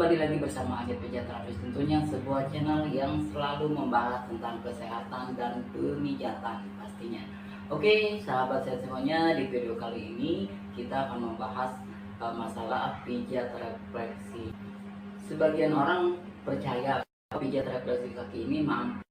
Kembali lagi bersama Ajit Pijat Terapis, tentunya sebuah channel yang selalu membahas tentang kesehatan dan pemijatan pastinya. Oke, sahabat saya semuanya, di video kali ini kita akan membahas masalah pijat refleksi. Sebagian orang percaya pijat refleksi kaki ini mampu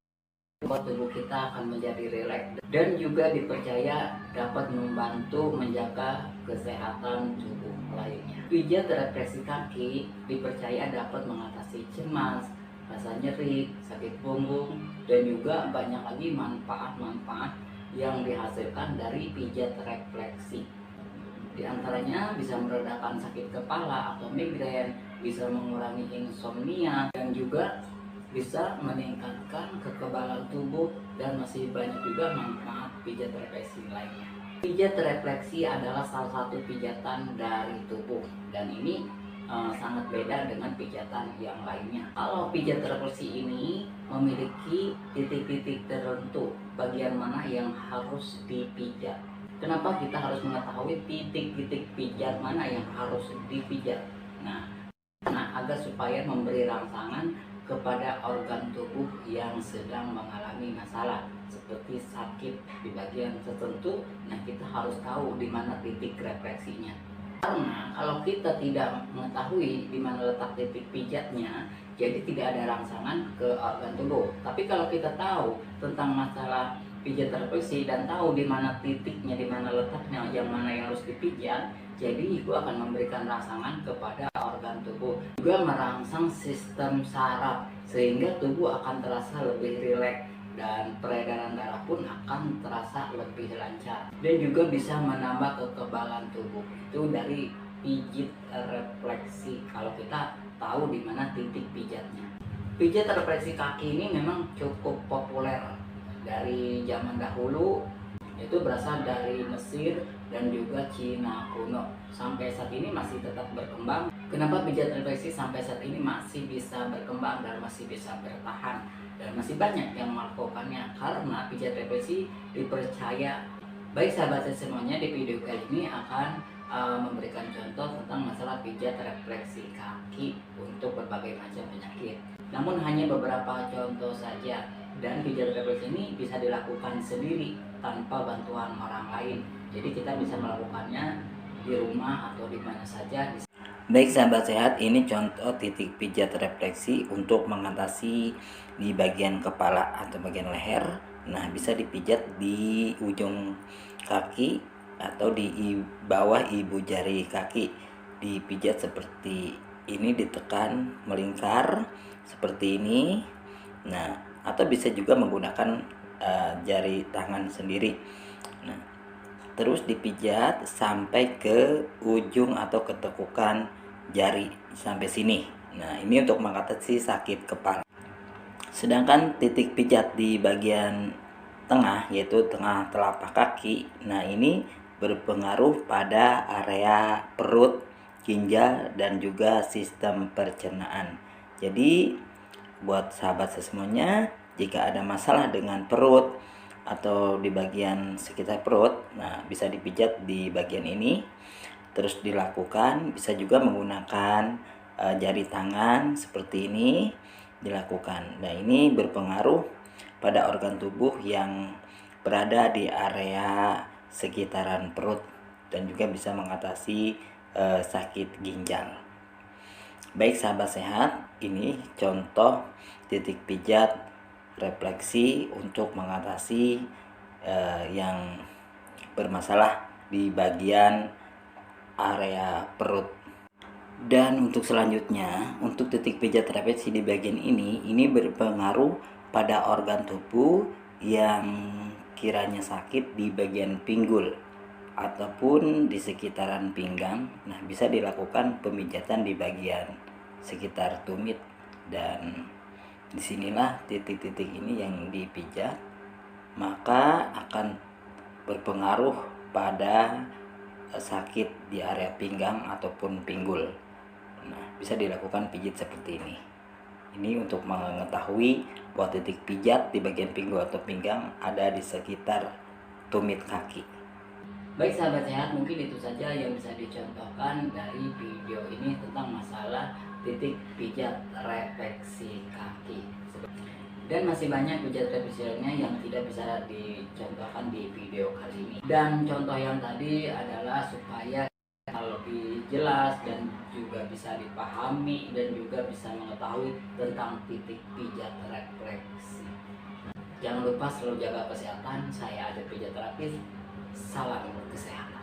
membuat tubuh kita akan menjadi rileks dan juga dipercaya dapat membantu menjaga kesehatan tubuh lainnya. Pijat refleksi kaki dipercaya dapat mengatasi cemas, rasa nyeri, sakit punggung, dan juga banyak lagi manfaat-manfaat yang dihasilkan dari pijat refleksi. Di antaranya bisa meredakan sakit kepala atau migrain, bisa mengurangi insomnia, dan juga bisa meningkatkan kekebalan tubuh, dan masih banyak juga manfaat pijat refleksi lainnya. Pijat refleksi adalah salah satu pijatan dari tubuh, dan ini sangat beda dengan pijatan yang lainnya. Kalau pijat refleksi ini memiliki titik-titik tertentu bagian mana yang harus dipijat. Kenapa kita harus mengetahui titik-titik pijat mana yang harus dipijat? Nah, agar supaya memberi rangsangan kepada organ tubuh yang sedang mengalami masalah seperti sakit di bagian tertentu. Nah, kita harus tahu di mana titik refleksinya. Karena kalau kita tidak mengetahui di mana letak titik pijatnya, jadi tidak ada rangsangan ke organ tubuh. Tapi kalau kita tahu tentang masalah pijat refleksi dan tahu di mana titiknya, di mana letaknya, yang mana yang harus dipijat, jadi itu akan memberikan rangsangan kepada organ tubuh, juga merangsang sistem saraf sehingga tubuh akan terasa lebih rileks dan peredaran darah pun akan terasa lebih lancar, dan juga bisa menambah kekebalan tubuh. Itu dari pijat refleksi kalau kita tahu di mana titik pijatnya. Pijat refleksi kaki ini memang cukup populer dari zaman dahulu, itu berasal dari Mesir dan juga Cina kuno. Sampai saat ini masih tetap berkembang. Kenapa pijat refleksi sampai saat ini masih bisa berkembang dan masih bisa bertahan dan masih banyak yang melakukannya? Karena pijat refleksi dipercaya. Baik sahabat saya semuanya, di video kali ini akan memberikan contoh tentang masalah pijat refleksi kaki untuk berbagai macam penyakit. Namun hanya beberapa contoh saja, dan pijat refleksi ini bisa dilakukan sendiri tanpa bantuan orang lain. Jadi kita bisa melakukannya di rumah atau di mana saja. Baik sahabat sehat, ini contoh titik pijat refleksi untuk mengatasi di bagian kepala atau bagian leher. Nah, bisa dipijat di ujung kaki atau di bawah ibu jari kaki. Dipijat seperti ini, ditekan melingkar seperti ini. Nah, atau bisa juga menggunakan jari tangan sendiri. Nah, terus dipijat sampai ke ujung atau ketekukan jari sampai sini. Nah, ini untuk mengatasi sakit kepala. Sedangkan titik pijat di bagian tengah, yaitu tengah telapak kaki, nah ini berpengaruh pada area perut, ginjal, dan juga sistem pencernaan. Jadi buat sahabat semuanya, jika ada masalah dengan perut atau di bagian sekitar perut, nah bisa dipijat di bagian ini. Terus dilakukan, bisa juga menggunakan jari tangan seperti ini dilakukan. Nah, ini berpengaruh pada organ tubuh yang berada di area sekitaran perut dan juga bisa mengatasi sakit ginjal. Baik sahabat sehat, ini contoh titik pijat refleksi untuk mengatasi yang bermasalah di bagian area perut. Dan untuk selanjutnya, untuk titik pijat refleksi di bagian ini berpengaruh pada organ tubuh yang kiranya sakit di bagian pinggul ataupun di sekitaran pinggang. Nah, bisa dilakukan pemijatan di bagian sekitar tumit, dan disinilah titik-titik ini yang dipijat, maka akan berpengaruh pada sakit di area pinggang ataupun pinggul. Nah, bisa dilakukan pijit seperti ini. Ini untuk mengetahui bahwa titik pijat di bagian pinggul atau pinggang ada di sekitar tumit kaki. Baik sahabat sehat, mungkin itu saja yang bisa dicontohkan dari video ini tentang masalah titik pijat refleksi kaki. Dan masih banyak pijat refleksi lainnya yang tidak bisa dicontohkan di video kali ini. Dan contoh yang tadi adalah supaya lebih jelas dan juga bisa dipahami dan juga bisa mengetahui tentang titik pijat refleksi. Jangan lupa selalu jaga kesehatan. Saya Adit Pijat Terapis. Salam kesehatan.